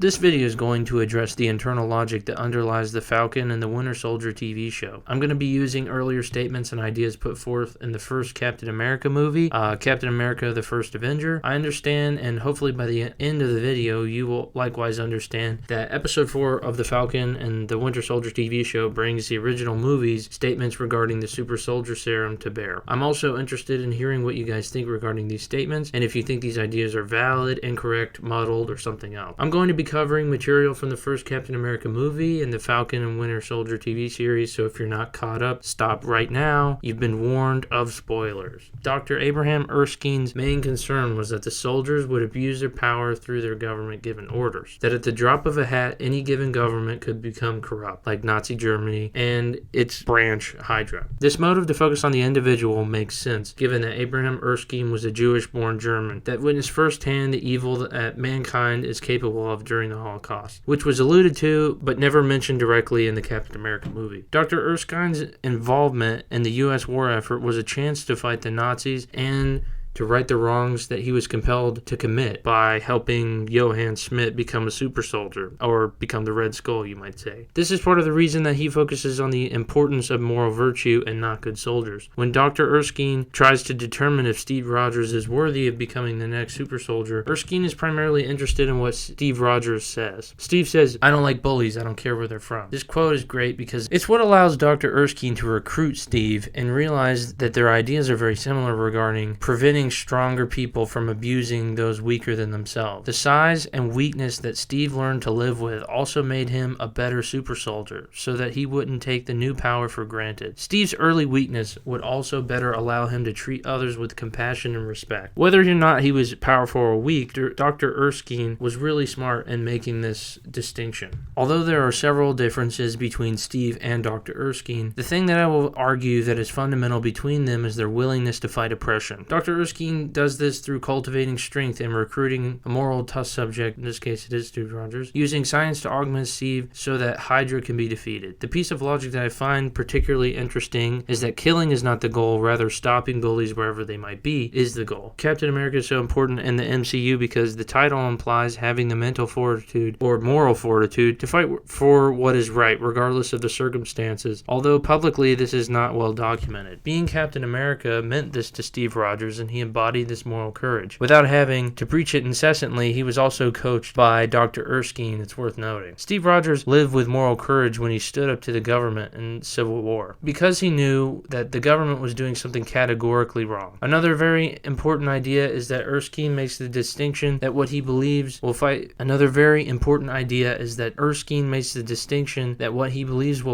This video is going to address the internal logic that underlies the Falcon and the Winter Soldier TV show. I'm going to be using earlier statements and ideas put forth in the first Captain America movie, Captain America the First Avenger. I understand, and hopefully by the end of the video you will likewise understand, that Episode 4 of the Falcon and the Winter Soldier TV show brings the original movie's statements regarding the super soldier serum to bear. I'm also interested in hearing what you guys think regarding these statements, and if you think these ideas are valid, incorrect, muddled, or something else. I'm going to be covering material from the first Captain America movie and the Falcon and Winter Soldier TV series, so if you're not caught up, stop right now. You've been warned of spoilers. Dr. Abraham Erskine's main concern was that the soldiers would abuse their power through their government-given orders. That at the drop of a hat, any given government could become corrupt, like Nazi Germany and its branch, Hydra. This motive to focus on the individual makes sense, given that Abraham Erskine was a Jewish-born German that witnessed firsthand the evil that mankind is capable of during the Holocaust, which was alluded to but never mentioned directly in the Captain America movie. Dr. Erskine's involvement in the U.S. war effort was a chance to fight the Nazis and to right the wrongs that he was compelled to commit by helping Johann Schmidt become a super soldier, or become the Red Skull, you might say. This is part of the reason that he focuses on the importance of moral virtue and not good soldiers. When Dr. Erskine tries to determine if Steve Rogers is worthy of becoming the next super soldier, Erskine is primarily interested in what Steve Rogers says. Steve says, "I don't like bullies, I don't care where they're from." This quote is great because it's what allows Dr. Erskine to recruit Steve and realize that their ideas are very similar regarding preventing stronger people from abusing those weaker than themselves. The size and weakness that Steve learned to live with also made him a better super soldier, so that he wouldn't take the new power for granted. Steve's early weakness would also better allow him to treat others with compassion and respect. Whether or not he was powerful or weak, Dr. Erskine was really smart in making this distinction. Although there are several differences between Steve and Dr. Erskine, the thing that I will argue that is fundamental between them is their willingness to fight oppression. Dr. Erskine does this through cultivating strength and recruiting a moral tough subject, in this case it is Steve Rogers, using science to augment Steve so that Hydra can be defeated. The piece of logic that I find particularly interesting is that killing is not the goal, rather stopping bullies wherever they might be is the goal. Captain America is so important in the MCU because the title implies having the mental fortitude or moral fortitude to fight for what is right regardless of the circumstances, although publicly this is not well documented. Being Captain America meant this to Steve Rogers, and he embodied this moral courage. Without having to preach it incessantly, he was also coached by Dr. Erskine, it's worth noting. Steve Rogers lived with moral courage when he stood up to the government in Civil War, because he knew that the government was doing something categorically wrong. Another very important idea is that Erskine makes the distinction that what he believes will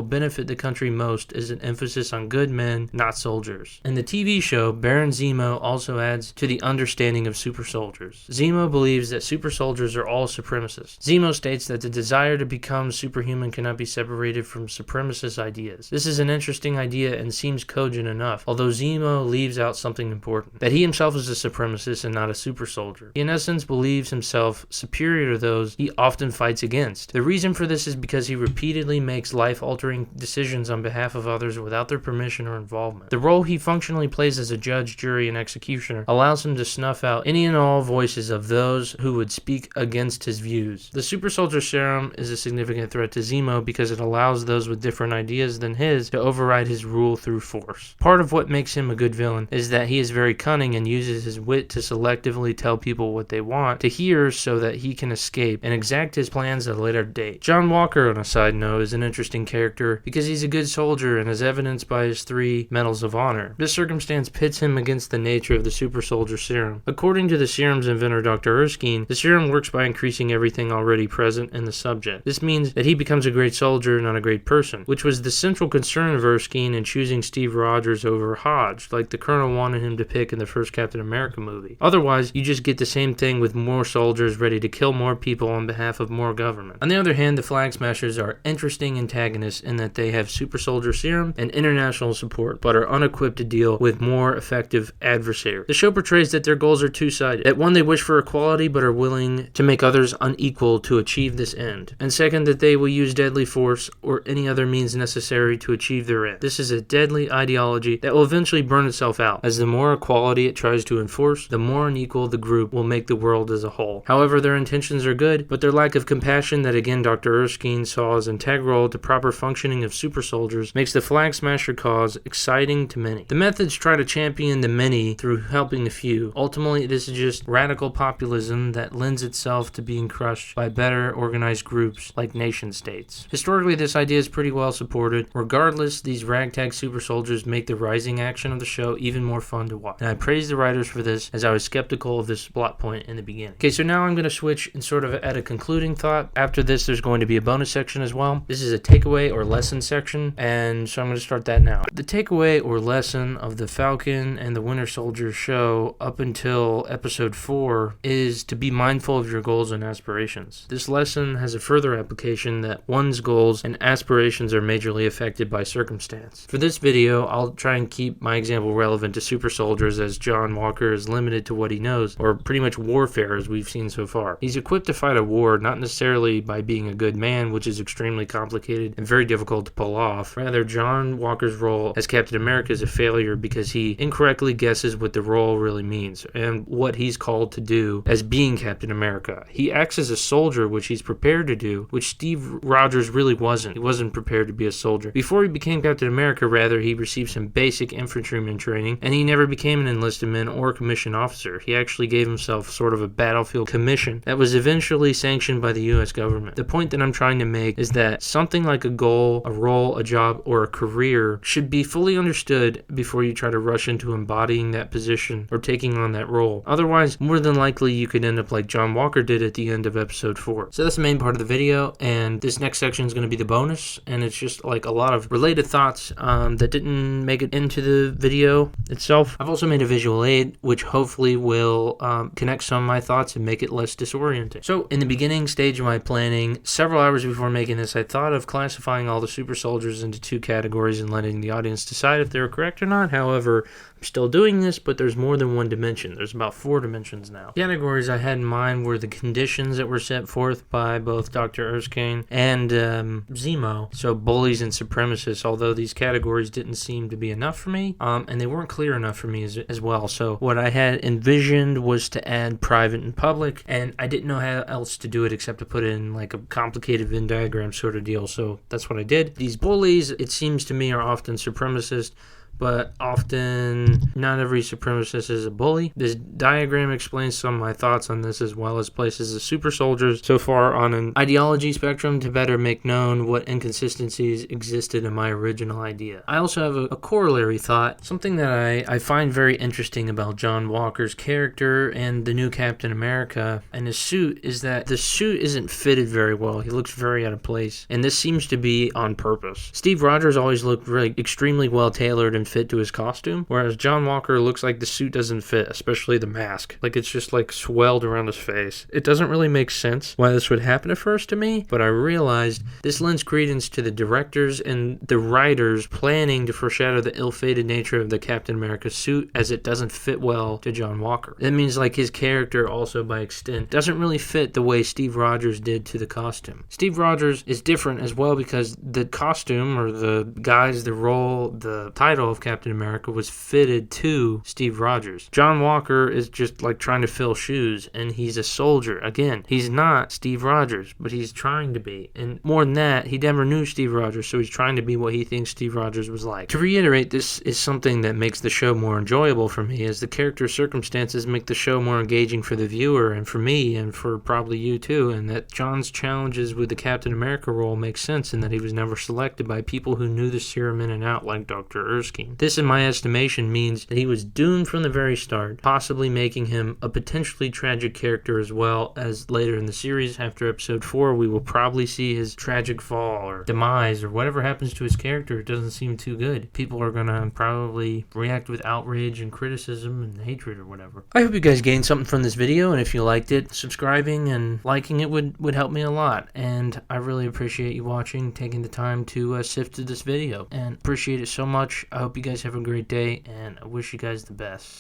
benefit the country most is an emphasis on good men, not soldiers. In the TV show, Baron Zemo also adds to the understanding of super soldiers. Zemo believes that super soldiers are all supremacists. Zemo states that the desire to become superhuman cannot be separated from supremacist ideas. This is an interesting idea and seems cogent enough, although Zemo leaves out something important, that he himself is a supremacist and not a super soldier. He in essence believes himself superior to those he often fights against. The reason for this is because he repeatedly makes life-altering decisions on behalf of others without their permission or involvement. The role he functionally plays as a judge, jury, and executioner allows him to snuff out any and all voices of those who would speak against his views. The super soldier serum is a significant threat to Zemo because it allows those with different ideas than his to override his rule through force. Part of what makes him a good villain is that he is very cunning and uses his wit to selectively tell people what they want to hear so that he can escape and exact his plans at a later date. John Walker, on a side note, is an interesting character because he's a good soldier and is evidenced by his 3 medals of honor. This circumstance pits him against the nature of the super soldier serum. According to the serum's inventor Dr. Erskine, the serum works by increasing everything already present in the subject. This means that he becomes a great soldier, not a great person, which was the central concern of Erskine in choosing Steve Rogers over Hodge, like the Colonel wanted him to pick in the first Captain America movie. Otherwise, you just get the same thing with more soldiers ready to kill more people on behalf of more government. On the other hand, the Flag Smashers are interesting antagonists in that they have super soldier serum and international support, but are unequipped to deal with more effective adversaries. failure. The show portrays that their goals are two-sided. That one, they wish for equality but are willing to make others unequal to achieve this end. And second, that they will use deadly force or any other means necessary to achieve their end. This is a deadly ideology that will eventually burn itself out, as the more equality it tries to enforce, the more unequal the group will make the world as a whole. However, their intentions are good, but their lack of compassion that again Dr. Erskine saw as integral to proper functioning of super soldiers makes the Flag Smasher cause exciting to many. The methods try to champion the many through helping the few. Ultimately, this is just radical populism that lends itself to being crushed by better organized groups like nation states. Historically, this idea is pretty well supported. Regardless, these ragtag super soldiers make the rising action of the show even more fun to watch. And I praise the writers for this, as I was skeptical of this plot point in the beginning. Okay, so now I'm going to switch and sort of add a concluding thought. After this, there's going to be a bonus section as well. This is a takeaway or lesson section, and so I'm going to start that now. The takeaway or lesson of the Falcon and the Winter Soldier show up until episode 4 is to be mindful of your goals and aspirations. This lesson has a further application that one's goals and aspirations are majorly affected by circumstance. For this video, I'll try and keep my example relevant to super soldiers, as John Walker is limited to what he knows, or pretty much warfare as we've seen so far. He's equipped to fight a war not necessarily by being a good man, which is extremely complicated and very difficult to pull off. Rather, John Walker's role as Captain America is a failure because he incorrectly guesses what the role really means and what he's called to do as being Captain America. He acts as a soldier, which he's prepared to do, which Steve Rogers really wasn't. He wasn't prepared to be a soldier. Before he became Captain America, rather, he received some basic infantryman training, and he never became an enlisted man or a commissioned officer. He actually gave himself sort of a battlefield commission that was eventually sanctioned by the U.S. government. The point that I'm trying to make is that something like a goal, a role, a job, or a career should be fully understood before you try to rush into embodying that position or taking on that role. Otherwise, more than likely, you could end up like John Walker did at the end of episode 4. So that's the main part of the video, and this next section is going to be the bonus, and it's just like a lot of related thoughts that didn't make it into the video itself. I've also made a visual aid, which hopefully will connect some of my thoughts and make it less disorienting. So in the beginning stage of my planning, several hours before making this, I thought of classifying all the super soldiers into 2 categories and letting the audience decide if they were correct or not. However, I'm still doing this, but there's more than one dimension. There's about 4 dimensions now. The categories I had in mind were the conditions that were set forth by both Dr. Erskine and Zemo, so bullies and supremacists, although these categories didn't seem to be enough for me, and they weren't clear enough for me as well. So what I had envisioned was to add private and public, and I didn't know how else to do it except to put in like a complicated Venn diagram sort of deal, so that's what I did. These bullies, it seems to me, are often supremacists, but often not every supremacist is a bully. This diagram explains some of my thoughts on this, as well as places the super soldiers so far on an ideology spectrum to better make known what inconsistencies existed in my original idea. I also have a corollary thought, something that I find very interesting about John Walker's character and the new Captain America and his suit, is that the suit isn't fitted very well. He looks very out of place, and this seems to be on purpose. Steve Rogers always looked really extremely well tailored and fit to his costume, whereas John Walker looks like the suit doesn't fit, especially the mask. Like it's just like swelled around his face. It doesn't really make sense why this would happen at first to me, but I realized this lends credence to the directors and the writers planning to foreshadow the ill-fated nature of the Captain America suit, as it doesn't fit well to John Walker. That means like his character also by extent doesn't really fit the way Steve Rogers did to the costume. Steve Rogers is different as well because the costume or the guise, the role, the title of Captain America was fitted to Steve Rogers. John Walker is just like trying to fill shoes, and he's a soldier. Again, he's not Steve Rogers, but he's trying to be. And more than that, he never knew Steve Rogers, so he's trying to be what he thinks Steve Rogers was like. To reiterate, this is something that makes the show more enjoyable for me, as the character circumstances make the show more engaging for the viewer and for me and for probably you too, and that John's challenges with the Captain America role make sense, and that he was never selected by people who knew the serum in and out like Dr. Erskine. This, in my estimation, means that he was doomed from the very start, possibly making him a potentially tragic character, as well as later in the series, after episode 4, we will probably see his tragic fall or demise or whatever happens to his character. It doesn't seem too good. People are going to probably react with outrage and criticism and hatred or whatever. I hope you guys gained something from this video, and if you liked it, subscribing and liking it would help me a lot. And I really appreciate you watching, taking the time to sift through this video, and appreciate it so much. I hope you guys have a great day, and I wish you guys the best.